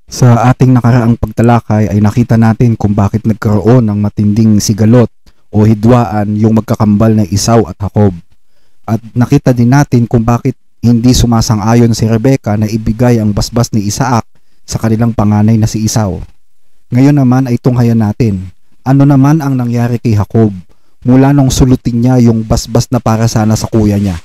Sa ating nakaraang pagtalakay ay nakita natin kung bakit nagkaroon ng matinding sigalot o hidwaan yung magkakambal na Isaw at Jacob. At nakita din natin kung bakit hindi sumasang-ayon si Rebecca na ibigay ang basbas ni Isaac sa kanilang panganay na si Isaw. Ngayon naman ay tunghayan natin. Ano naman ang nangyari kay Jacob mula nung sulutin niya yung basbas na para sana sa kuya niya?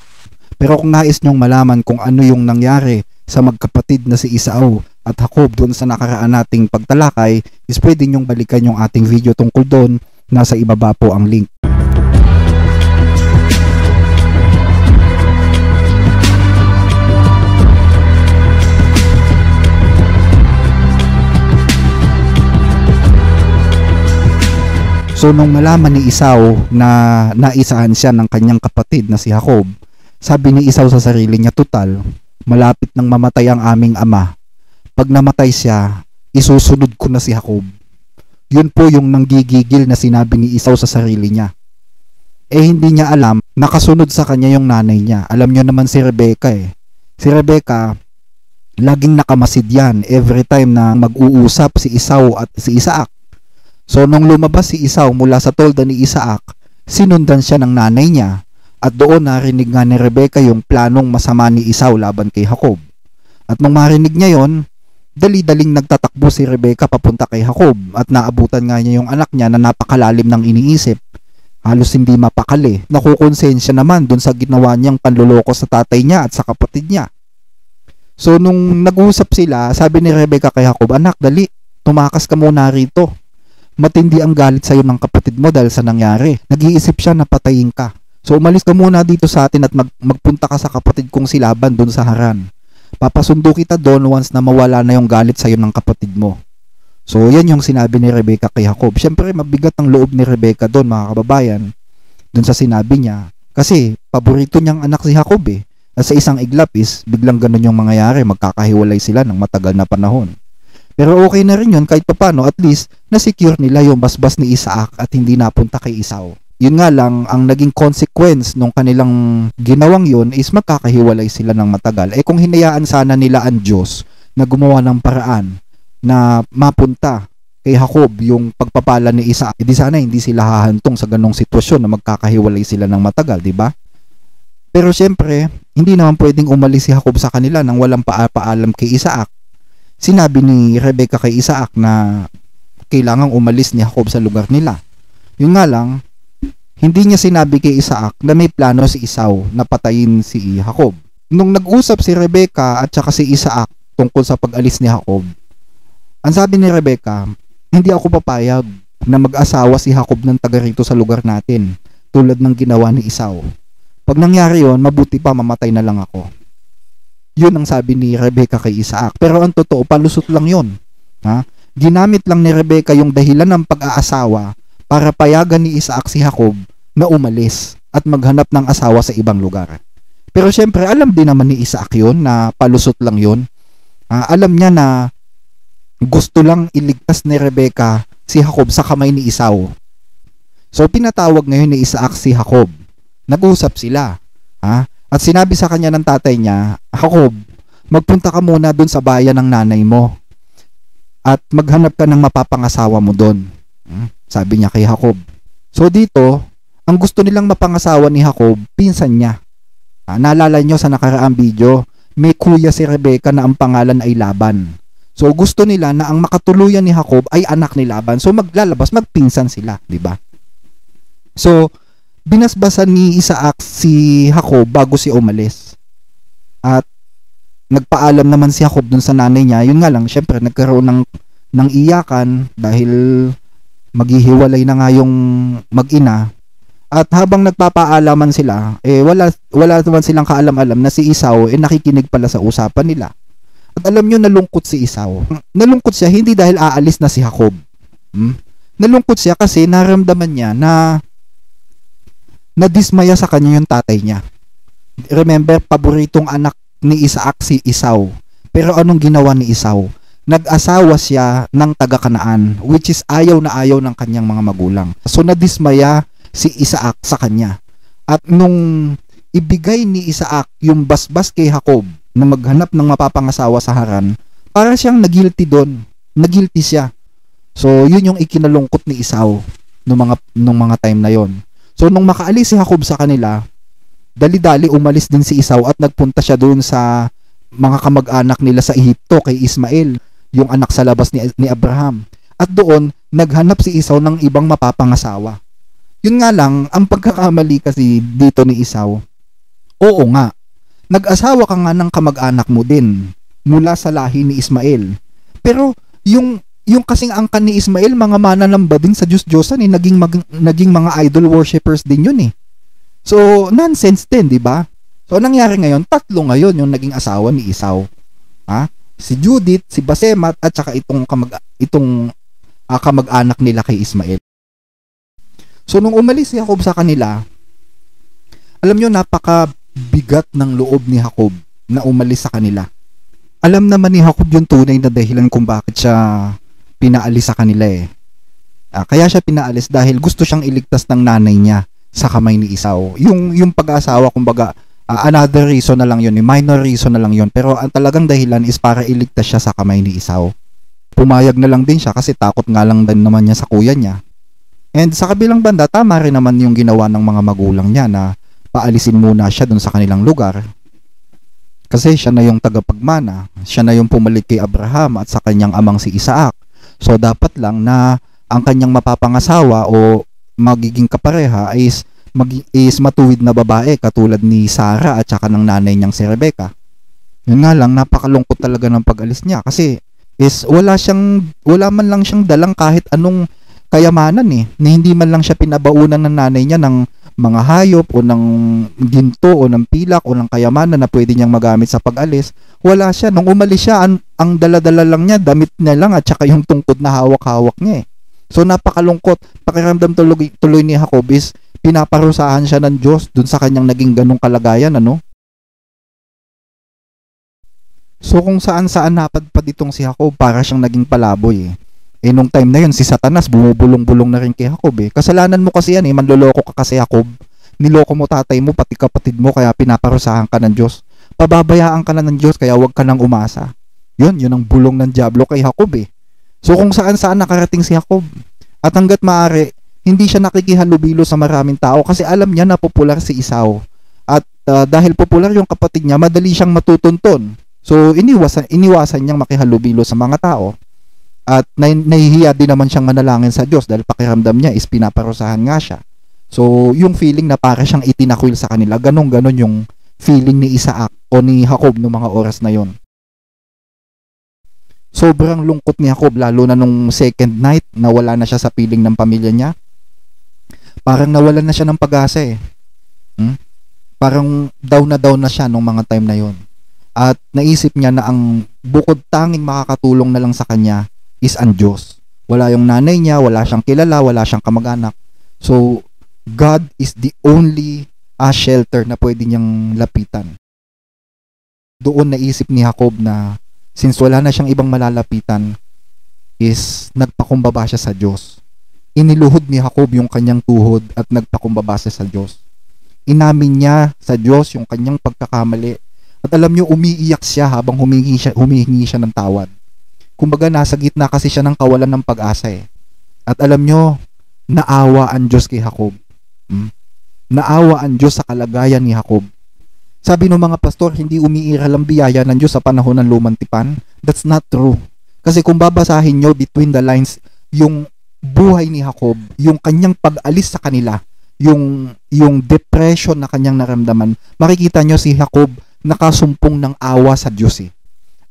Pero kung nais niyong malaman kung ano yung nangyari sa magkapatid na si Isaw at Jacob doon sa nakaraan nating pagtalakay, is pwede nyong balikan yung ating video tungkol doon. Nasa ibaba po ang link. So nung malaman ni Isaw na naisahan siya ng kanyang kapatid na si Jacob, sabi ni Isaw sa sarili niya, "Tutal, malapit nang mamatay ang aming ama. Pag namatay siya, isusunod ko na si Jacob." Yun po yung nanggigigil na sinabi ni Isaw sa sarili niya. Hindi niya alam, nakasunod sa kanya yung nanay niya. Alam niyo naman si Rebecca Si Rebecca, laging nakamasid yan every time na mag-uusap si Isaw at si Isaac. So nung lumabas si Isaw mula sa tolda ni Isaac, sinundan siya ng nanay niya at doon narinig nga ni Rebecca yung planong masama ni Isaw laban kay Jacob. At nung marinig niya yon, dali-daling nagtatakbo si Rebecca papunta kay Jacob at naabutan nga niya yung anak niya na napakalalim ng iniisip. Halos hindi mapakali. Nakukonsensya naman dun sa ginawa niyang panluloko sa tatay niya at sa kapatid niya. So nung nag-usap sila, sabi ni Rebecca kay Jacob, "Anak, dali, tumakas ka muna rito. Matindi ang galit sa'yo ng kapatid mo dahil sa nangyari. Nag-iisip siya na patayin ka. So umalis ka muna dito sa atin at magpunta ka sa kapatid kong si Laban doon sa Haran. Papasundo kita doon once na mawala na yung galit sa'yo ng kapatid mo." So yan yung sinabi ni Rebecca kay Jacob. Siyempre mabigat ang loob ni Rebecca doon, mga kababayan, doon sa sinabi niya. Kasi paborito niyang anak si Jacob At sa isang iglap is biglang ganun yung mangyayari, magkakahiwalay sila ng matagal na panahon. Pero okay na rin yun kahit papano, at least na-secure nila yung basbas ni Isaac at hindi napunta kay Isaw. Yun nga lang, ang naging consequence nung kanilang ginawang yun is magkakahiwalay sila ng matagal. Kung hinayaan sana nila ang Diyos na gumawa ng paraan na mapunta kay Jacob yung pagpapala ni Isaac, di sana hindi sila hahantong sa ganong sitwasyon na magkakahiwalay sila ng matagal, di ba? Pero syempre, hindi naman pwedeng umalis si Jacob sa kanila nang walang paalam kay Isaac. Sinabi ni Rebecca kay Isaac na kailangang umalis ni Jacob sa lugar nila. Yun nga lang, hindi niya sinabi kay Isaac na may plano si Isaw na patayin si Jacob. Nung nag-usap si Rebecca at saka si Isaac tungkol sa pag-alis ni Jacob, ang sabi ni Rebecca, "Hindi ako papayag na mag-asawa si Jacob ng taga rito sa lugar natin, tulad ng ginawa ni Isaw. Pag nangyari yon, mabuti pa mamatay na lang ako." Yun ang sabi ni Rebecca kay Isaac. Pero ang totoo, palusot lang yun. Ginamit lang ni Rebecca yung dahilan ng pag-aasawa para payagan ni Isaac si Jacob na umalis at maghanap ng asawa sa ibang lugar. Pero syempre, alam din naman ni Isaac yun na palusot lang yun. Alam niya na gusto lang iligtas ni Rebecca si Jacob sa kamay ni Isaw. So pinatawag ngayon ni Isaac si Jacob. Nag-usap sila. At sinabi sa kanya ng tatay niya, "Jacob, magpunta ka muna dun sa bayan ng nanay mo at maghanap ka ng mapapangasawa mo dun." Sabi niya kay Jacob. So dito, ang gusto nilang mapangasawa ni Jacob, pinsan niya. Naalala nyo sa nakaraang video, may kuya si Rebecca na ang pangalan ay Laban. So gusto nila na ang makatuluyan ni Jacob ay anak ni Laban. So magpinsan sila, di ba? So binasbasan ni Isaac si Jacob bago siya umalis. At nagpaalam naman si Jacob dun sa nanay niya. Yun nga lang, syempre nagkaroon ng iyakan dahil maghihiwalay na nga yung mag-ina. At habang nagpapaalaman sila, wala naman silang kaalam-alam na si Isaw nakikinig pala sa usapan nila. At alam nyo, nalungkot si Isaw. Nalungkot siya hindi dahil aalis na si Jacob. Nalungkot siya kasi naramdaman niya na nadismaya sa kanya yung tatay niya. Remember, paboritong anak ni Isaac si Isaw. Pero anong ginawa ni Isaw? Nag-asawa siya ng taga-Kanaan, which is ayaw na ayaw ng kanyang mga magulang. So nadismaya si Isaac sa kanya. At nung ibigay ni Isaac yung basbas kay Jacob na maghanap ng mapapangasawa sa Haran, para siyang nagilty doon. Nagilty siya. So, yun yung ikinalungkot ni Esau nung mga time na yon. So, nung makaalis si Jacob sa kanila, dali-dali umalis din si Esau at nagpunta siya doon sa mga kamag-anak nila sa Ehipto kay Ismael, yung anak sa labas ni Abraham. At doon, naghanap si Esau ng ibang mapapangasawa. Yun nga lang, ang pagkakamali kasi dito ni Esau, oo nga, nag-asawa ka nga ng kamag-anak mo din mula sa lahi ni Ismael. Pero yung kasing angkan ni Ismael, mga mananamba din sa Diyos-Diyosan, naging mga idol worshippers din yun eh. So, nonsense din, di ba? So, nangyari ngayon, 3 ngayon yung naging asawa ni Esau. Si Judith, si Basemat, at saka itong kamag-anak nila kay Ismael. So, nung umalis si Jacob sa kanila, alam nyo, napakabigat ng loob ni Jacob na umalis sa kanila. Alam naman ni Jacob yung tunay na dahilan kung bakit siya pinaalis sa kanila eh. Kaya siya pinaalis dahil gusto siyang iligtas ng nanay niya sa kamay ni Esau. Yung pag-asawa, kumbaga, another reason na lang yun, minor reason na lang yun. Pero ang talagang dahilan is para iligtas siya sa kamay ni Esau. Pumayag na lang din siya kasi takot nga lang din naman niya sa kuya niya. And sa kabilang banda, tama rin naman yung ginawa ng mga magulang niya na paalisin muna siya dun sa kanilang lugar. Kasi siya na yung tagapagmana, siya na yung pumalit kay Abraham at sa kanyang amang si Isaac. So dapat lang na ang kanyang mapapangasawa o magiging kapareha is matuwid na babae katulad ni Sarah at saka ng nanay niyang si Rebecca. Yun nga lang, napakalungkot talaga ng pag-alis niya kasi is wala man lang siyang dalang kahit anong kayamanan eh, na hindi man lang siya pinabaunan ng nanay niya ng mga hayop o ng ginto o ng pilak o ng kayamanan na pwede niyang magamit sa pag-alis. Wala siya. Nung umalis siya, ang dala-dala lang niya, damit niya lang at saka yung tungkod na hawak-hawak niya eh. So napakalungkot. Pakiramdam tuloy ni Jacob is pinaparusahan siya ng Diyos dun sa kanyang naging ganong kalagayan, ano? So kung saan-saan napadpad itong si Jacob, para siyang naging palaboy eh. Nung time na yun, si Satanas bumubulong-bulong na rin kay Jacob eh. Kasalanan mo kasi yan eh, manloloko ka kasi Jacob. Niloko mo tatay mo, pati kapatid mo, kaya pinaparusahan ka ng Diyos. Pababayaan ka na ng Diyos, kaya wag ka nang umasa. Yun ang bulong ng Diablo kay Jacob eh. So kung saan-saan nakarating si Jacob, at hanggat maaari, hindi siya nakikihalubilo sa maraming tao kasi alam niya na popular si Esau. At dahil popular yung kapatid niya, madali siyang matutunton. So iniwasan niyang makihalubilo sa mga tao. At nahihiya din naman siyang manalangin sa Diyos dahil pakiramdam niya is pinaparusahan nga siya. So, yung feeling na para siyang itinakwil sa kanila, ganon yung feeling ni Isaac o ni Jacob noong mga oras na yon. Sobrang lungkot ni Jacob, lalo na nung second night, nawala na siya sa piling ng pamilya niya. Parang nawalan na siya ng pag-asa eh. Parang down na siya nung mga time na yon. At naisip niya na ang bukod tanging makakatulong na lang sa kanya is ang Diyos. Wala yung nanay niya, wala siyang kilala, wala siyang kamag-anak. So, God is the only shelter na pwede niyang lapitan. Doon naisip ni Jacob na since wala na siyang ibang malalapitan, is nagpakumbaba siya sa Diyos. Iniluhod ni Jacob yung kanyang tuhod at nagpakumbaba siya sa Diyos. Inamin niya sa Diyos yung kanyang pagkakamali. At alam niyo, umiiyak siya habang humihingi siya ng tawad. Kumbaga, nasa gitna kasi siya ng kawalan ng pag-asa eh. At alam nyo, naawa ang Diyos kay Jacob. Naawa ang Diyos sa kalagayan ni Jacob. Sabi ng mga pastor, hindi umiiral ang biyaya ng Diyos sa panahon ng lumang tipan. That's not true. Kasi kung babasahin nyo between the lines, yung buhay ni Jacob, yung kanyang pag-alis sa kanila, yung depression na kanyang naramdaman, makikita nyo si Jacob nakasumpong ng awa sa Diyos eh.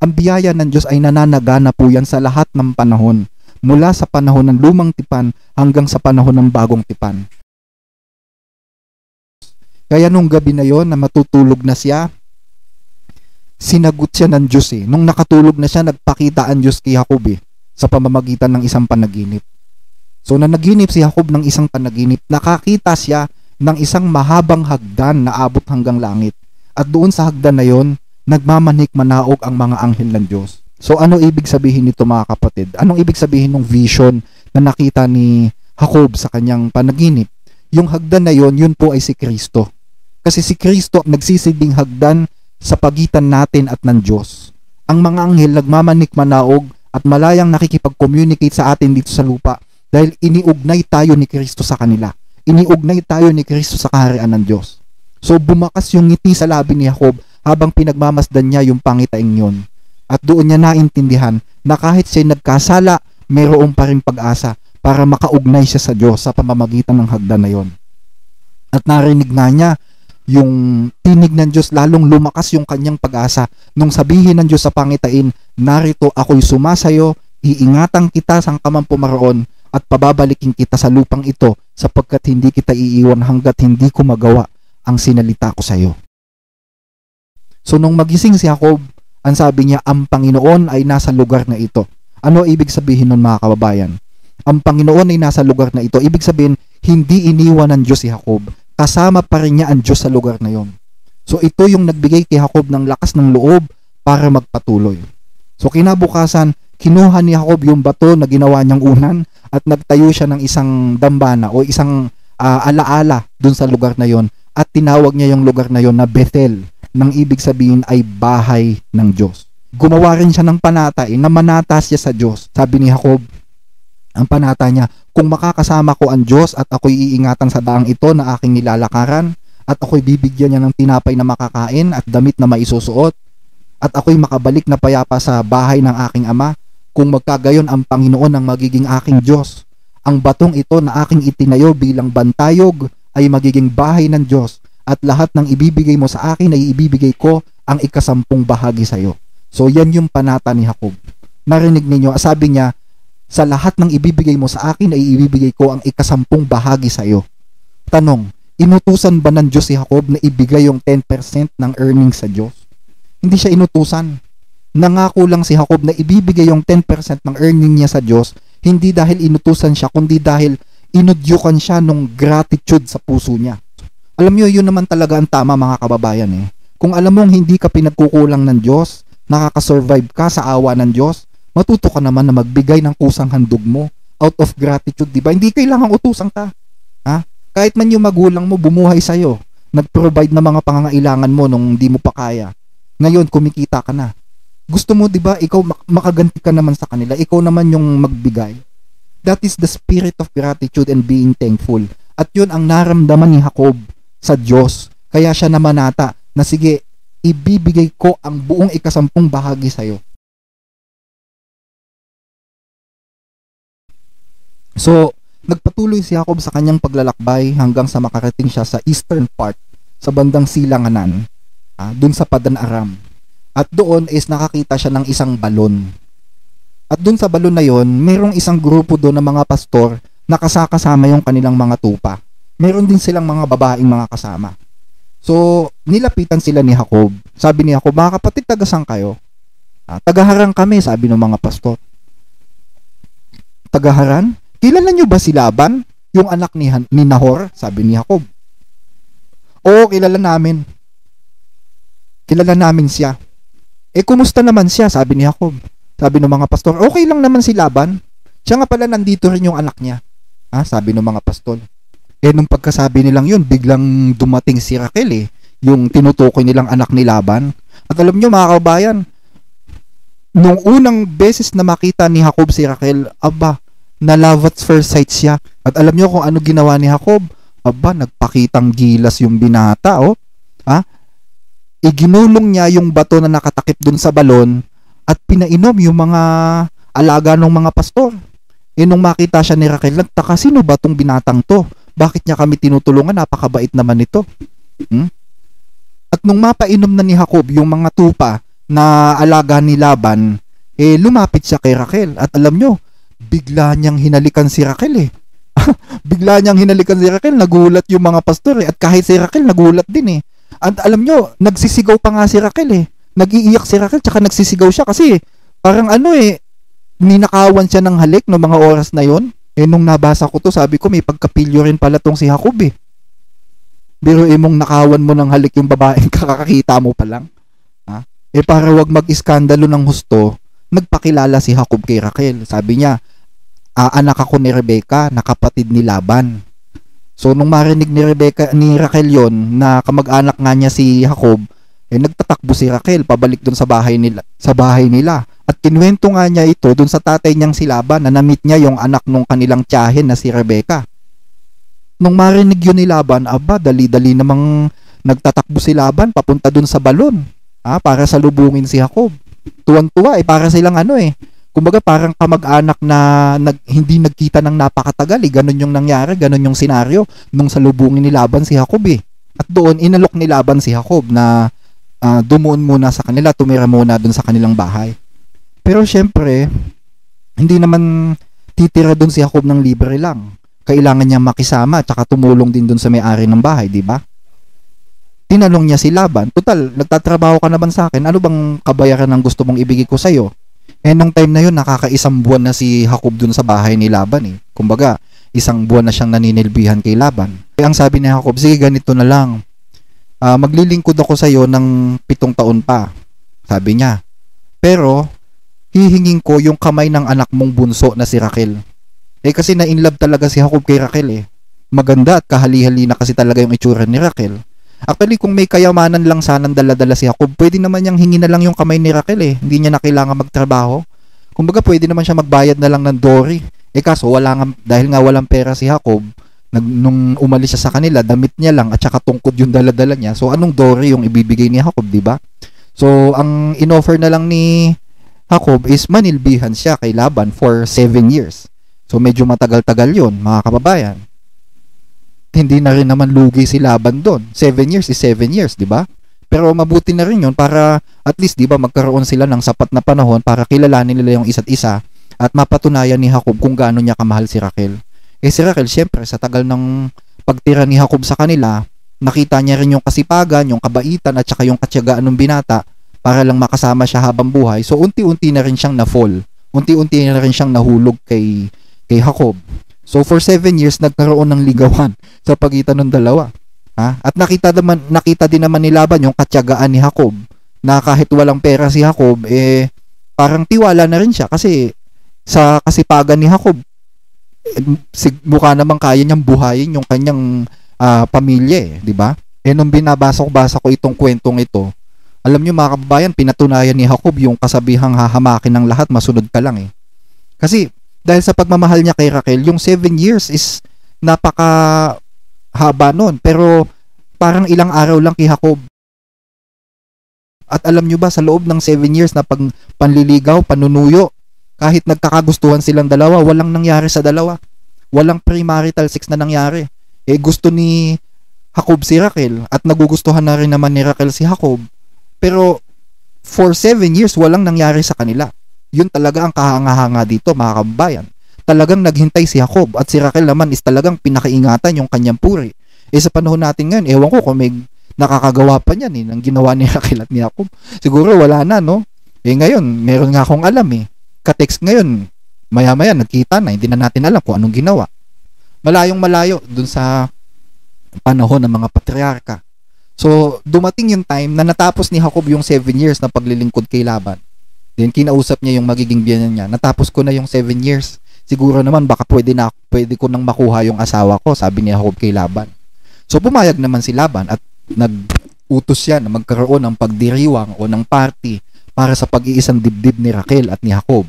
Ang biyaya ng Diyos ay nananagana po yan sa lahat ng panahon. Mula sa panahon ng lumang tipan hanggang sa panahon ng bagong tipan. Kaya nung gabi na yon na matutulog na siya, sinagot siya ng Diyos eh. Nung nakatulog na siya, nagpakita ang Diyos kay Jacob eh, sa pamamagitan ng isang panaginip. So nanaginip si Jacob ng isang panaginip, nakakita siya ng isang mahabang hagdan na abot hanggang langit. At doon sa hagdan na yon, nagmamanik manaog ang mga anghel ng Diyos. So ano ibig sabihin nito mga kapatid? Anong ibig sabihin ng vision na nakita ni Jacob sa kanyang panaginip? Yung hagdan na yon, yun po ay si Kristo. Kasi si Kristo nagsisilbing hagdan sa pagitan natin at ng Diyos. ang mga anghel nagmamanik-manaog at malayang nakikipag-communicate sa atin dito sa lupa dahil iniugnay tayo ni Kristo sa kanila. Iniugnay tayo ni Kristo sa kaharian ng Diyos. So bumakas yung ngiti sa labi ni Jacob habang pinagmamasdan niya yung pangitaing yun. At doon niya naintindihan na kahit siya'y nagkasala, mayroon pa rin pag-asa para makaugnay siya sa Diyos sa pamamagitan ng hagdan na yon. At narinig na niya yung tinig ng Diyos, lalong lumakas yung kanyang pag-asa nung sabihin ng Diyos sa pangitain, narito ako'y sumasayo, iingatan kita sang ka man pumaroon at pababalikin kita sa lupang ito sapagkat hindi kita iiwan hanggat hindi ko magawa ang sinalita ko sa iyo. So nung magising si Jacob, ang sabi niya, ang Panginoon ay nasa lugar na ito. Ano ibig sabihin nun mga kababayan? Ang Panginoon ay nasa lugar na ito. Ibig sabihin, hindi iniwan ng Diyos si Jacob. Kasama pa rin niya ang Diyos sa lugar na yon. So ito yung nagbigay kay Jacob ng lakas ng loob para magpatuloy. So kinabukasan, kinuha ni Jacob yung bato na ginawa niyang unan at nagtayo siya ng isang dambana o isang alaala dun sa lugar na yon at tinawag niya yung lugar na yon na Bethel, nang ibig sabihin ay bahay ng Diyos. Gumawa rin siya ng panata na manata siya sa Diyos. Sabi ni Jacob, ang panata niya, kung makakasama ko ang Diyos at ako'y iingatan sa daang ito na aking nilalakaran at ako'y bibigyan niya ng tinapay na makakain at damit na maisusuot at ako'y makabalik na payapa sa bahay ng aking ama, kung magkagayon ang Panginoon ang magiging aking Diyos. Ang batong ito na aking itinayo bilang bantayog ay magiging bahay ng Diyos at lahat ng ibibigay mo sa akin ay ibibigay ko ang 10 bahagi sa iyo. So yan yung panata ni Jacob. Narinig ninyo, sabi niya, sa lahat ng ibibigay mo sa akin ay ibibigay ko ang 10 bahagi sa iyo. Tanong, inutusan ba ng Diyos si Jacob na ibigay yung 10% ng earnings sa Diyos? Hindi siya inutusan. Nangako lang si Jacob na ibibigay yung 10% ng earning niya sa Diyos, hindi dahil inutusan siya, kundi dahil inudyukan siya ng gratitude sa puso niya. Alam niyo, yun naman talaga ang tama mga kababayan eh. Kung alam mong hindi ka pinagkukulang ng Diyos, nakakasurvive ka sa awa ng Diyos, matuto ka naman na magbigay ng kusang handog mo out of gratitude, di ba? Hindi kailangang utusan ka. Ha? Kahit man yung magulang mo bumuhay sa'yo, nag-provide na mga pangangailangan mo nung hindi mo pa kaya. Ngayon, kumikita ka na. Gusto mo, di ba, ikaw makaganti ka naman sa kanila, ikaw naman yung magbigay. That is the spirit of gratitude and being thankful. At yun ang naramdaman ni Jacob sa Diyos. Kaya siya namanata na sige, ibibigay ko ang buong 10 bahagi sa'yo. So, nagpatuloy si Jacob sa kanyang paglalakbay hanggang sa makarating siya sa eastern part, sa bandang Silanganan, dun sa Padan Aram. At doon is nakakita siya ng isang balon. At dun sa balon na yon, mayroong isang grupo doon ng mga pastor na kasama yung kanilang mga tupa. Meron din silang mga babaeng mga kasama. So, nilapitan sila ni Jacob. Sabi ni Jacob, mga kapatid, taga-saan kayo? Tagaharan kami, sabi ng mga pastor. Tagaharan? Kilala nyo ba si Laban? Yung anak ni Nahor? Sabi ni Jacob. Oo, kilala namin. Kilala namin siya. Kumusta naman siya? Sabi ni Jacob. Sabi ng mga pastor, okay lang naman si Laban. Siya nga pala nandito rin yung anak niya. Sabi ng mga pastor. Nung pagkasabi nilang yun, biglang dumating si Raquel yung tinutukoy nilang anak ni Laban. At alam nyo mga kabayan, nung unang beses na makita ni Jacob si Raquel, na love at first sight siya. At alam nyo kung ano ginawa ni Jacob? Nagpakitang gilas yung binata, Iginulong niya yung bato na nakatakip dun sa balon at pinainom yung mga alaga ng mga pastor. Nung makita siya ni Raquel, nagtaka, sino ba tong binatang to? Bakit niya kami tinutulungan? Napakabait naman ito. At nung mapainom na ni Jacob yung mga tupa na alaga ni Laban, lumapit siya kay Raquel. At alam nyo, bigla niyang hinalikan si Raquel Bigla niyang hinalikan si Raquel, nagulat yung mga pastor At kahit si Raquel, nagulat din At alam nyo, nagsisigaw pa nga si Raquel Nag-iiyak si Raquel, tsaka nagsisigaw siya kasi parang ninakawan siya ng halik no mga oras na yon. Nung nabasa ko to, sabi ko may pagkapilyo rin pala tong si Jacob Pero mong nakawan mo ng halik yung babaeng kakakita mo pa lang. Para wag mag-iskandalo ng husto, nagpakilala si Jacob kay Raquel. Sabi niya, anak ako ni Rebecca, na kapatid ni Laban. So nung marinig ni Raquel yon na kamag-anak nga niya si Jacob, Nagtatakbo si Raquel pabalik dun sa bahay nila. At kinuwento nga niya ito dun sa tatay niyang si Laban na na-meet niya yung anak nung kanilang tiyahin na si Rebecca. Nung marinig yun ni Laban, dali-dali namang nagtatakbo si Laban papunta dun sa balon, para salubungin si Jacob. Tuwan-tuwa, para silang kumbaga parang kamag-anak na hindi nagkita ng napakatagal. Ganun yung nangyari, ganun yung senaryo nung salubungin ni Laban si Jacob. At doon, inalok ni Laban si Jacob na dumuon muna sa kanila, tumira muna dun sa kanilang bahay. Pero syempre, hindi naman titira dun si Jacob ng libre lang. Kailangan niya makisama at saka tumulong din dun sa may-ari ng bahay, di ba? Tinanong niya si Laban, total, nagtatrabaho ka naman sa akin, ano bang kabayaran ng gusto mong ibigay ko sa'yo? Nung time na yun, nakakaisang buwan na si Jacob dun sa bahay ni Laban. Kumbaga, isang buwan na siyang naninilbihan kay Laban. Kaya ang sabi ni Jacob, sige, ganito na lang. Maglilingkod ako sa'yo ng 7 taon pa, sabi niya. Pero, hihingin ko yung kamay ng anak mong bunso na si Raquel. Kasi na-inlove talaga si Jacob kay Raquel. Maganda at kahali-hali na kasi talaga yung itsura ni Raquel. Actually, kung may kayamanan lang sanang dala-dala si Jacob, pwede naman niyang hingin na lang yung kamay ni Raquel. Hindi niya na kailangan magtrabaho. Kumbaga, pwede naman siya magbayad na lang ng dory. Kaso, dahil nga walang pera si Jacob, nung umalis siya sa kanila, damit niya lang at saka tungkod yung dala-dala niya. So, anong dory yung ibibigay ni Jacob, di ba? So, ang inoffer na lang ni Jacob is manilbihan siya kay Laban for 7 years. So, medyo matagal-tagal yun, mga kababayan. Hindi na rin naman lugi si Laban doon. 7 years is 7 years, di ba? Pero mabuti na rin yun para at least, di ba, magkaroon sila ng sapat na panahon para kilalanin nila yung isa't isa at mapatunayan ni Jacob kung gaano niya kamahal si Raquel. Si Raquel, syempre, sa tagal ng pagtira ni Jacob sa kanila, nakita niya rin yung kasipagan, yung kabaitan, at saka yung katsiyagaan ng binata para lang makasama siya habang buhay. So, unti-unti na rin siyang na-fall. Unti-unti na rin siyang nahulog kay Jacob. So, for 7 years, nagkaroon ng ligawan sa pagitan ng dalawa. At nakita din naman ni Laban yung katsiyagaan ni Jacob na kahit walang pera si Jacob, parang tiwala na rin siya kasi sa kasipagan ni Jacob, mukha namang kaya niyang buhayin yung kanyang pamilya, di ba? Nung binabasa ko itong kwentong ito, alam niyo mga kababayan, pinatunayan ni Jacob yung kasabihang hahamakin ng lahat, masunod ka lang. Kasi dahil sa pagmamahal niya kay Raquel, yung 7 years is napaka haba nun, pero parang ilang araw lang kay Jacob. At alam niyo ba, sa loob ng 7 years na panliligaw, panunuyo, kahit nagkakagustuhan silang dalawa, walang nangyari sa dalawa. Walang premarital sex na nangyari. Gusto ni Jacob si Raquel at nagugustuhan na rin naman ni Raquel si Jacob. Pero for 7 years, walang nangyari sa kanila. Yun talaga ang kahanga-hanga dito, mga kababayan. Talagang naghintay si Jacob at si Raquel naman is talagang pinakaingatan yung kanyang puri. Sa panahon natin ngayon, ewan ko kung may nakakagawa pa niyan ng ginawa ni Raquel at ni Jacob. Siguro wala na, no? Ngayon, meron nga akong alam ka-text ngayon, maya-maya nagkita na, hindi na natin alam kung anong ginawa. Malayong-malayo dun sa panahon ng mga patriarka. So, dumating yung time na natapos ni Jacob yung 7 years na paglilingkod kay Laban. Then, kinausap niya yung magiging biyanan niya. Natapos ko na yung 7 years. Siguro naman, baka pwede ko nang makuha yung asawa ko, sabi ni Jacob kay Laban. So, pumayag naman si Laban at nag-utos siya na magkaroon ng pagdiriwang o ng party para sa pag-iisang dibdib ni Raquel at ni Jacob.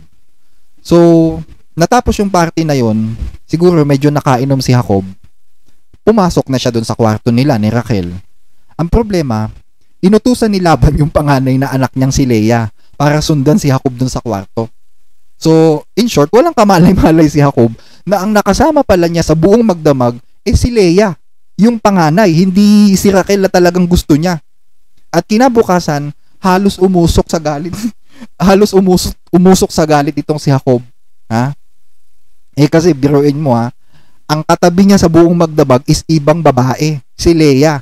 So, natapos yung party na yon, siguro medyo nakainom si Jacob, pumasok na siya dun sa kwarto nila ni Raquel. Ang problema, inutusan ni Laban yung panganay na anak niyang si Leah para sundan si Jacob dun sa kwarto. So, in short, walang kamalay-malay si Jacob na ang nakasama pala niya sa buong magdamag si Leah, yung panganay, hindi si Raquel na talagang gusto niya. At kinabukasan, halos umusok sa galit. umusok sa galit itong si Jacob. Kasi biruin mo ang katabi niya sa buong magdamag is ibang babae, si Leah.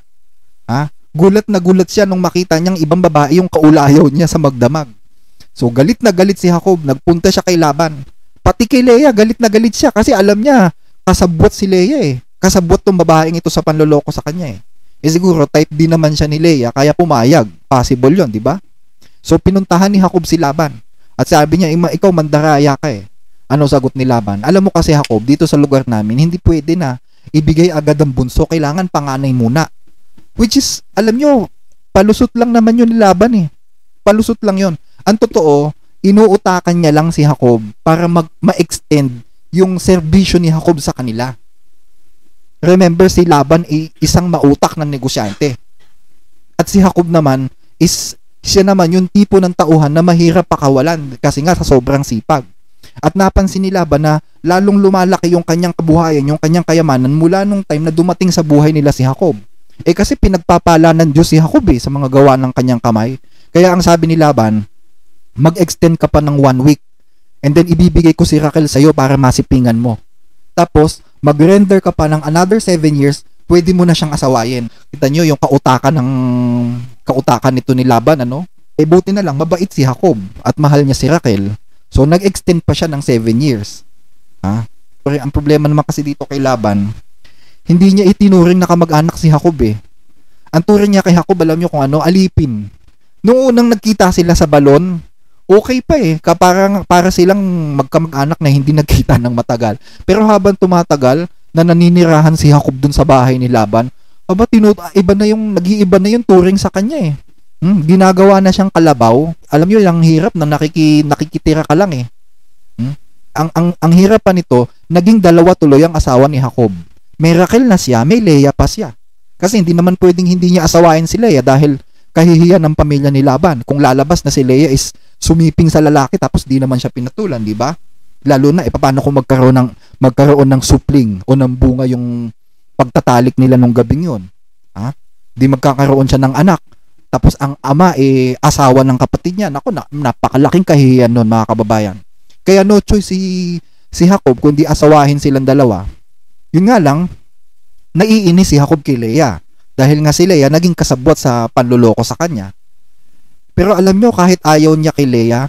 Gulat na gulat siya nung makita niyang ibang babae yung kaulayaw niya sa magdamag. So galit na galit si Jacob, nagpunta siya kay Laban. Pati kay Leah, galit na galit siya kasi alam niya, kasabwat si Leah Kasabwat tong babaeng ito sa panloloko sa kanya siguro type din naman siya ni Leah kaya pumayag. Possible yon, di ba? So pinuntahan ni Jacob si Laban. At sabi niya, ikaw mandaraya ka Ano sagot ni Laban? Alam mo kasi Jacob, dito sa lugar namin, hindi pwede na ibigay agad ang bunso. Kailangan panganay muna. Which is, alam nyo, palusot lang naman yun ni Laban eh. Palusot lang yun. Ang totoo, inuutakan niya lang si Jacob para ma-extend yung serbisyo ni Jacob sa kanila. Remember, si Laban ay isang mautak na negosyante. At si Jacob naman siya naman yung tipo ng tauhan na mahirap pakawalan kasi nga sa sobrang sipag. At napansin ni Laban na lalong lumalaki yung kanyang kabuhayan, yung kanyang kayamanan mula nung time na dumating sa buhay nila si Jacob. Kasi pinagpapala ng Diyos si Jacob sa mga gawa ng kanyang kamay. Kaya ang sabi ni Laban, mag-extend ka pa ng 1 week and then ibibigay ko si Rachel sa'yo para masipingan mo. Tapos, mag-render ka pa ng another 7 years, pwede mo na siyang asawayin. Kita nyo yung kautakan nito ni Laban, ano? Buti na lang, mabait si Jacob at mahal niya si Rachel. So, nag-extend pa siya ng 7 years. Pero ang problema naman kasi dito kay Laban, hindi niya itinuring na kamag-anak si Jacob Ang turing niya kay Jacob, alam niyo kung ano, alipin. Noong unang nagkita sila sa balon, okay pa para silang magkamag-anak na hindi nagkita ng matagal. Pero habang tumatagal, na naninirahan si Jacob dun sa bahay ni Laban, nag-iiba na yung turing sa kanya ginagawa na siyang kalabaw. Alam niyo, yung hirap na nakikitira ka lang Ang hirap pa nito, naging dalawa tuloy ang asawa ni Jacob. May Rachel na siya, may Leah pa siya. Kasi hindi naman pwedeng hindi niya asawain si Leah dahil kahihiyan ng pamilya ni Laban. Kung lalabas na si Leah is sumiping sa lalaki tapos di naman siya pinatulan, di ba? Lalo na paano kung magkaroon ng supling o ng bunga yung pagtatalik nila nung gabing yun? Di magkakaroon siya ng anak. Tapos ang ama asawa ng kapatid niya. Naku, napakalaking kahihiyan nun, mga kababayan. Kaya no choice si Jacob kundi asawahin silang dalawa. Yun nga lang, naiinis si Jacob kay Leah. Dahil nga si Leah naging kasabwat sa panluloko sa kanya. Pero alam nyo, kahit ayaw niya kay Leah,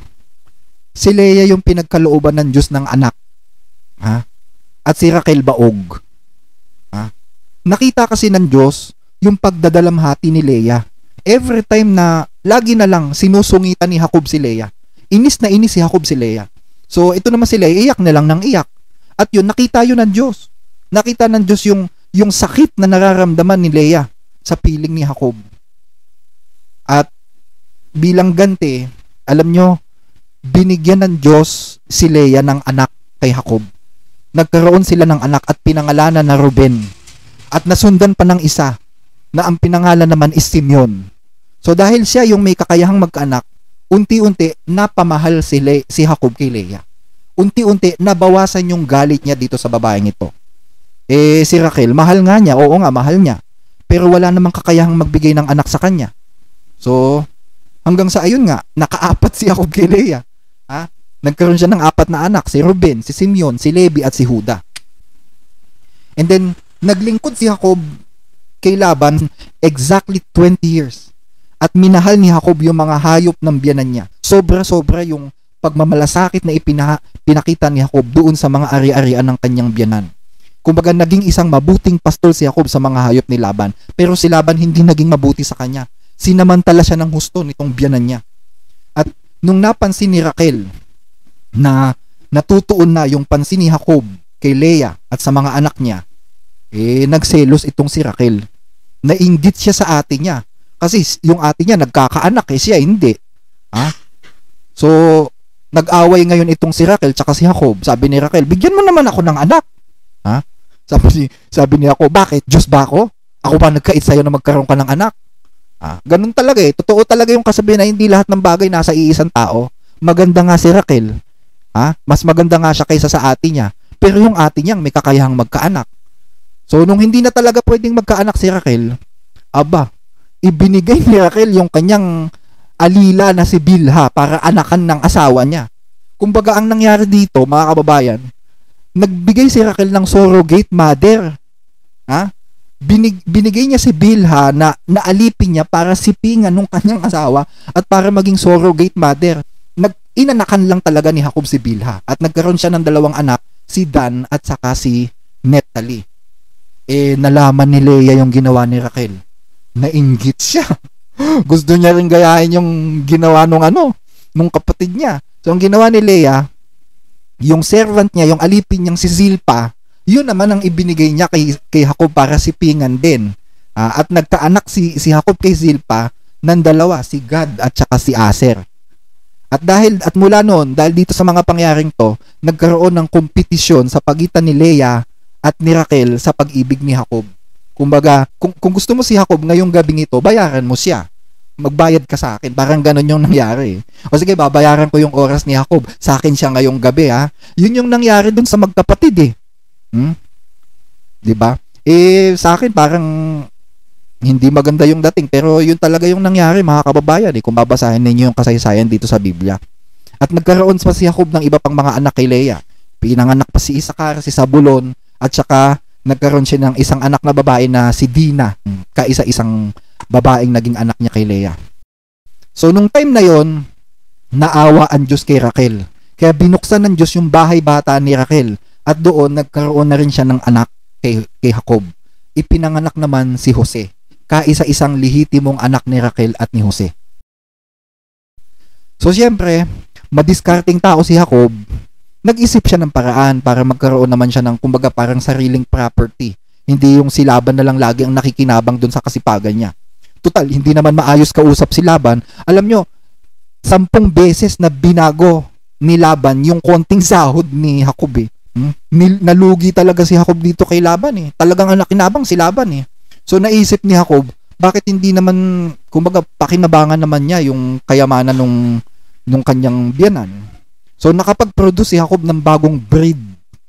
si Leah yung pinagkalooban ng Diyos ng anak. At si Rachel baog. Nakita kasi ng Diyos yung pagdadalamhati ni Leah. Every time na, lagi na lang sinusungitan ni Jacob si Leah. Inis na inis si Jacob si Leah. So, ito naman si Leah, iyak na lang ng iyak. At yun, nakita yun ng Diyos. Nakita ng Diyos yung sakit na nararamdaman ni Leah sa piling ni Jacob. At bilang ganti, alam nyo, binigyan ng Diyos si Leah ng anak kay Jacob. Nagkaroon sila ng anak at pinangalanan na Ruben. At nasundan pa ng isa na ang pinangalan naman is Simeon. So dahil siya yung may kakayahang magkaanak, unti-unti napamahal si Jacob kay Leah. Unti-unti nabawasan yung galit niya dito sa babaeng ito. Si Rachel, mahal nga niya, oo nga, mahal niya. Pero wala namang kakayahang magbigay ng anak sa kanya. So, hanggang sa ayun nga, nakaapat si Jacob kay Leah. Nagkaroon siya ng 4 na anak, si Ruben, si Simeon, si Levi at si Juda. And then, naglingkod si Jacob kay Laban exactly 20 years. At minahal ni Jacob yung mga hayop ng biyanan niya. Sobra-sobra yung pagmamalasakit na pinakita ni Jacob doon sa mga ari-arian ng kanyang biyanan. Kumbaga, naging isang mabuting pastor si Jacob sa mga hayop ni Laban. Pero si Laban hindi naging mabuti sa kanya. Sinamantala siya ng husto nitong biyanan niya. At nung napansin ni Rachel na natutuon na yung pansin ni Jacob kay Leah at sa mga anak niya, nagselos itong si Rachel. Nainggit siya sa ate niya. Kasi yung ate niya nagkakaanak, siya hindi. So, nag-away ngayon itong si Rachel tsaka si Jacob. Sabi ni Rachel, bigyan mo naman ako ng anak. Sabi ni Jacob, bakit? Diyos ba ako? Ako ba nagkait sa'yo na magkaroon ka ng anak? Ganun talaga Totoo talaga yung kasabihan na hindi lahat ng bagay nasa iisang tao. Maganda nga si Rachel. Mas maganda nga siya kaysa sa ate niya. Pero yung ate niyang may kakayahang magkaanak. So, nung hindi na talaga pwedeng magkaanak si Rachel, ibinigay ni Rachel yung kanyang alila na si Bilha para anakan ng asawa niya. Kumbaga, ang nangyari dito, mga kababayan, nagbigay si Rachel ng surrogate mother. Binigay niya si Bilha na naalipin niya para sipingan ng kanyang asawa at para maging surrogate mother. Inanakan lang talaga ni Jacob si Bilha at nagkaroon siya ng 2 anak, si Dan at saka si Naphtali. Nalaman ni Leah yung ginawa ni Rachel. Nainggit siya. Gusto niya rin gayahin yung ginawa nung kapatid niya. So, ang ginawa ni Leah, yung servant niya, yung alipin niyang si Zilpa, yun naman ang ibinigay niya kay Jacob para sipingan din. At nagkaanak si Jacob kay Zilpa ng dalawa, si Gad at saka si Aser. At mula noon, dahil dito sa mga pangyaring to, nagkaroon ng kompetisyon sa pagitan ni Leah at ni Raquel sa pag-ibig ni Jacob. Kumbaga, kung gusto mo si Jacob ngayong gabing ito, bayaran mo siya. Magbayad ka sa akin. Parang ganun yung nangyari. O sige, babayaran ko yung oras ni Jacob. Sa akin siya ngayong gabi, ha. Yun yung nangyari dun sa magkapatid, eh. Diba? Sa akin, parang hindi maganda yung dating, pero yun talaga yung nangyari, mga kababayan, kung babasahin ninyo yung kasaysayan dito sa Biblia. At nagkaroon pa si Jacob ng iba pang mga anak kay Leah. Pinanganak pa si Isakar, si Zabulon, at saka nagkaroon siya ng isang anak na babae na si Dina, kaisa-isang babaeng naging anak niya kay Leah. So, nung time na yon, naawa ang Diyos kay Raquel. Kaya binuksan ng Diyos yung bahay bata ni Raquel, at doon nagkaroon na rin siya ng anak kay Jacob. Ipinanganak naman si Jose, kaisa-isang lehitimong anak ni Raquel at ni Jose. So, siyempre, madiskarting tao si Jacob, nag-isip siya ng paraan para magkaroon naman siya ng, kumbaga, parang sariling property. Hindi yung si Laban na lang lagi ang nakikinabang dun sa kasipagan niya. Total, hindi naman maayos kausap si Laban. Alam nyo, 10 beses na binago ni Laban yung konting sahod ni Jacob, eh. Nalugi talaga si Jacob dito kay Laban, eh. Talagang ang nakinabang si Laban, eh. So, naisip ni Jacob, bakit hindi naman, kumbaga, pakinabangan naman niya yung kayamanan nung kanyang biyanan. So, nakapag-produce si Jacob ng bagong breed.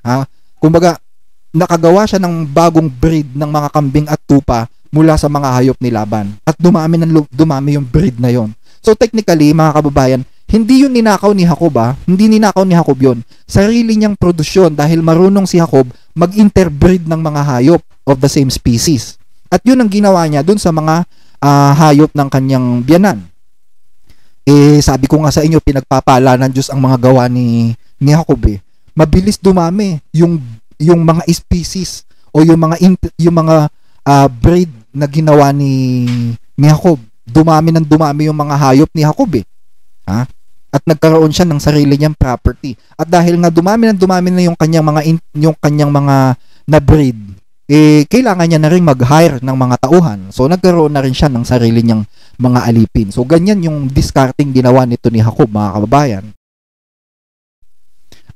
Ha? Kumbaga, nakagawa siya ng bagong breed ng mga kambing at tupa mula sa mga hayop ni Laban. At dumami yung breed na yon. So, technically, mga kababayan, hindi yun ninakaw ni Jacob, ha? Hindi ninakaw ni Jacob yun. Sarili niyang produsyon dahil marunong si Jacob mag-interbreed ng mga hayop of the same species. At yun ang ginawa niya dun sa mga hayop ng kanyang biyanan. Sabi ko nga sa inyo, pinagpapala ng Diyos ang mga gawa ni Jacob, eh. Mabilis dumami yung mga species o yung mga breed na ginawa ni Jacob. Dumami yung mga hayop ni Jacob, eh. Ha? At nagkaroon siya ng sarili niyang property. At dahil nga dumami na yung kanyang mga na breed, kailangan niya na rin mag-hire ng mga tauhan. So, nagkaroon na rin siya ng sarili niyang mga alipin. So, ganyan yung discarding ginawa nito ni Jacob, mga kababayan.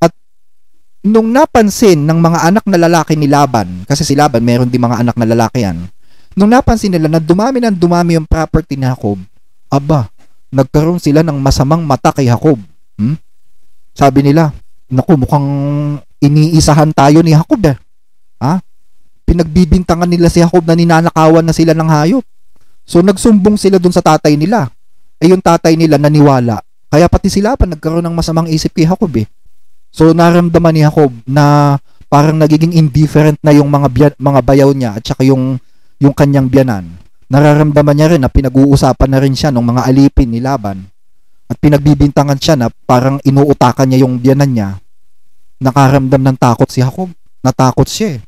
At nung napansin ng mga anak na lalaki ni Laban, kasi si Laban, meron din mga anak na lalaki yan, nung napansin nila na dumami yung property ni Jacob, nagkaroon sila ng masamang mata kay Jacob. Sabi nila, naku, mukhang iniisahan tayo ni Jacob, eh. Ha? Pinagbibintangan nila si Jacob na ninanakawan na sila ng hayop. So, nagsumbong sila dun sa tatay nila. Yung tatay nila naniwala. Kaya pati sila pa nagkaroon ng masamang isip kay Jacob, eh. So, naramdaman ni Jacob na parang nagiging indifferent na yung mga bayaw niya at saka yung kanyang biyanan. Nararamdaman niya rin na pinag-uusapan na rin siya ng mga alipin ni Laban. At pinagbibintangan siya na parang inuutakan niya yung biyanan niya. Nakaramdam ng takot si Jacob. Natakot siya, eh.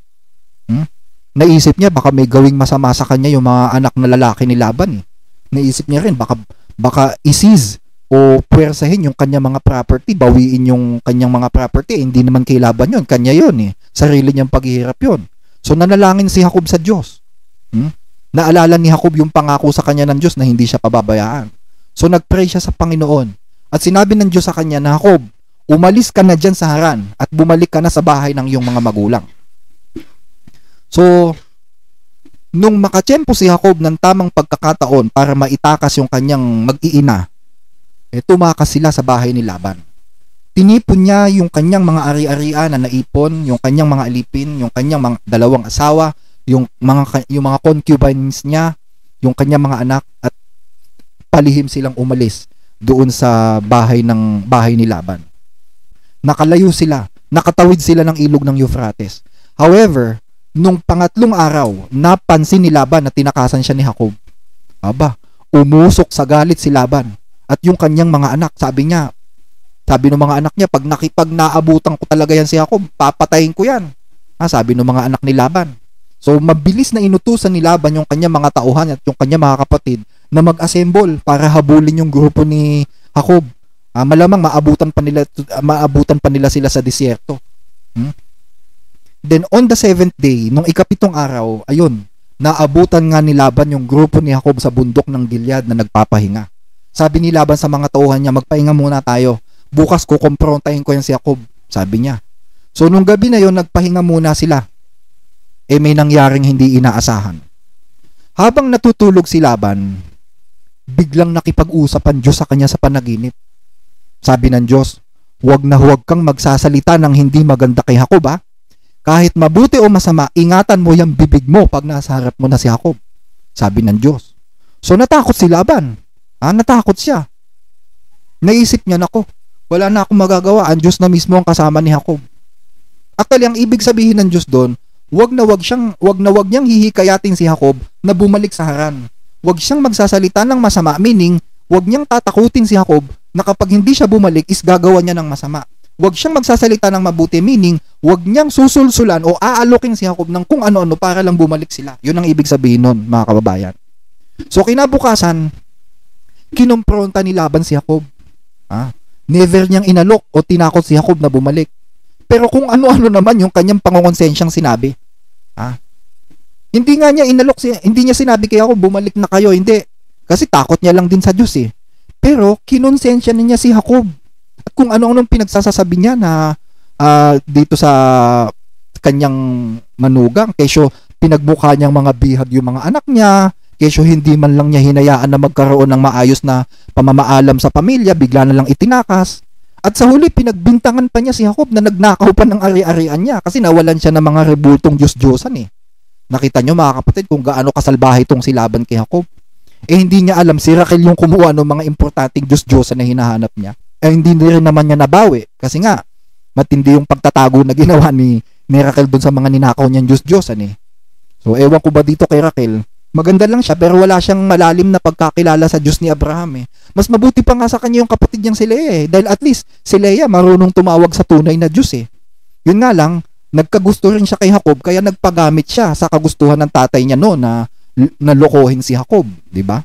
Naisip niya baka may gawing masama sa kanya yung mga anak na lalaki ni Laban, eh. Naisip niya rin baka i-seize o puwersahin yung kanyang mga property, bawiin yung kanyang mga property. Hindi naman kay Laban yun, kanya yun, eh. Sarili niyang paghihirap yun. So, nanalangin si Jacob sa Diyos. Naalala ni Jacob yung pangako sa kanya ng Diyos na hindi siya pababayaan. So, nagpray siya sa Panginoon. At sinabi ng Diyos sa kanya na, Jacob, umalis ka na dyan sa Haran at bumalik ka na sa bahay ng iyong mga magulang. So, nung makatsyempo si Jacob ng tamang pagkakataon para maitakas yung kanyang mag-iina, tumakas sila sa bahay ni Laban. Tinipon niya yung kanyang mga ari-arian na naipon, yung kanyang mga alipin, yung kanyang mga dalawang asawa, yung mga concubines niya, yung kanyang mga anak, at palihim silang umalis doon sa bahay ni Laban. Nakalayo sila, nakatawid sila ng ilog ng Euphrates. However, nung pangatlong araw, napansin ni Laban na tinakasan siya ni Jacob. Umusok sa galit si Laban. At yung kanyang mga anak, sabi ng mga anak niya, pag naabutan ko talaga yan si Jacob, papatayin ko yan. Sabi ng mga anak ni Laban. So, mabilis na inutusan ni Laban yung kanyang mga tauhan at yung kanyang mga kapatid na mag-assemble para habulin yung grupo ni Jacob. Malamang maabutan pa nila sila sa disyerto. Then, on the 7th day, nung ikapitong araw, ayun, naabutan nga ni Laban yung grupo ni Jacob sa bundok ng Gilead na nagpapahinga. Sabi ni Laban sa mga tauhan niya, magpahinga muna tayo. Bukas ko kumprontahin ko yan si Jacob, sabi niya. So nung gabi na yon nagpahinga muna sila. May nangyaring hindi inaasahan. Habang natutulog si Laban, biglang nakipag-usap ang Diyos sa kanya sa panaginip. Sabi ng Diyos, huwag na huwag kang magsasalita ng hindi maganda kay Jacob ha. Kahit mabuti o masama, ingatan mo yung bibig mo pag nasa harap mo na si Jacob. Sabi ng Diyos. So natakot si Laban. Natakot siya. Naisip niya, nako, wala na akong magagawa. Ang Diyos na mismo ang kasama ni Jacob. Actually, ang ibig sabihin ng Diyos doon, wag na wag niyang hihikayatin si Jacob na bumalik sa Haran. Wag siyang magsasalita ng masama, meaning, wag niyang tatakutin si Jacob na kapag hindi siya bumalik is gagawa niya ng masama. Wag siyang magsasalita ng mabuti, meaning, wag niyang susulsulan o aalokin si Jacob ng kung ano-ano para lang bumalik sila. Yun ang ibig sabihin nun, mga kababayan. So, kinabukasan, kinompronta ni Laban si Jacob. Never niyang inalok o tinakot si Jacob na bumalik. Pero kung ano-ano naman yung kanyang pangongonsensyang sinabi. Hindi nga niya inalok, hindi niya sinabi kay Jacob, bumalik na kayo. Hindi. Kasi takot niya lang din sa Diyos eh. Pero, kinonsensya niya si Jacob. At kung ano-anong pinagsasasabi niya na dito sa kanyang manugang, kesyo pinagbuka niyang mga bihag yung mga anak niya, kesyo hindi man lang niya hinayaan na magkaroon ng maayos na pamamaalam sa pamilya, bigla na lang itinakas. At sa huli, pinagbintangan pa niya si Jacob na nagnakaw pa ng ari-arian niya kasi nawalan siya ng mga rebultong Diyos-Diyosan eh. Nakita niyo mga kapatid kung gaano kasalbahe itong si Laban kay Jacob. Hindi niya alam si Raquel yung kumuha ng mga importanteng Diyos-Diyosan na hinahanap niya. Hindi rin naman niya nabawi kasi nga matindi yung pagtatago na ginawa ni Raquel dun sa mga ninakaw niyang Diyos-Diyosan eh. So ewan ko ba dito kay Raquel, maganda lang siya pero wala siyang malalim na pagkakilala sa Diyos ni Abraham eh. Mas mabuti pa nga sa kanya yung kapatid niyang si Leah eh, dahil at least si Leah marunong tumawag sa tunay na Diyos eh. Yun nga lang, nagkagusto rin siya kay Jacob kaya nagpagamit siya sa kagustuhan ng tatay niya no na lokohin si Jacob, di ba?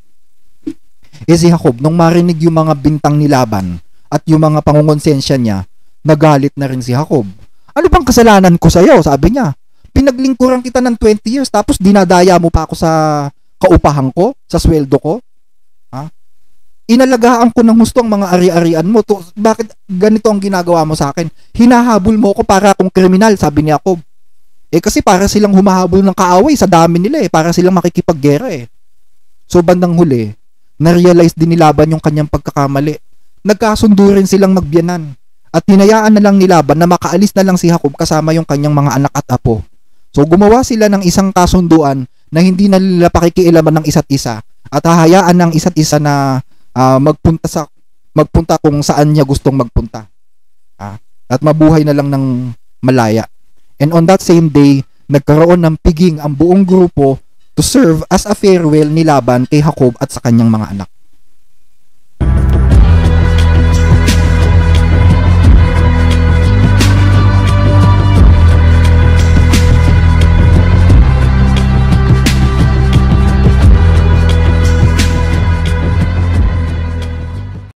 Si Jacob nung marinig yung mga bintang ni Laban at yung mga pangungonsensya niya, nagalit na rin si Jacob. Ano bang kasalanan ko sa iyo? Sabi niya. Pinaglingkuran kita ng 20 years tapos dinadaya mo pa ako sa kaupahan ko, sa sweldo ko. Inalagaan ko ng gusto ang mga ari-arian mo. Bakit ganito ang ginagawa mo sa akin? Hinahabol mo ko para akong kriminal, sabi ni Jacob. Kasi para silang humahabol ng kaaway sa dami nila para silang makikipaggera So bandang huli, na-realize din ni Laban yung kanyang pagkakamali. Nagkasundo rin silang magbiyanan. At hinayaan na lang ni Laban na makaalis na lang si Jacob kasama yung kanyang mga anak at apo. So gumawa sila ng isang kasunduan na hindi na nila pakikialaman ng isa't isa at hahayaan ng isa't isa na magpunta kung saan niya gustong magpunta. At mabuhay na lang ng malaya. And on that same day, nagkaroon ng piging ang buong grupo to serve as a farewell ni Laban kay Jacob at sa kanyang mga anak.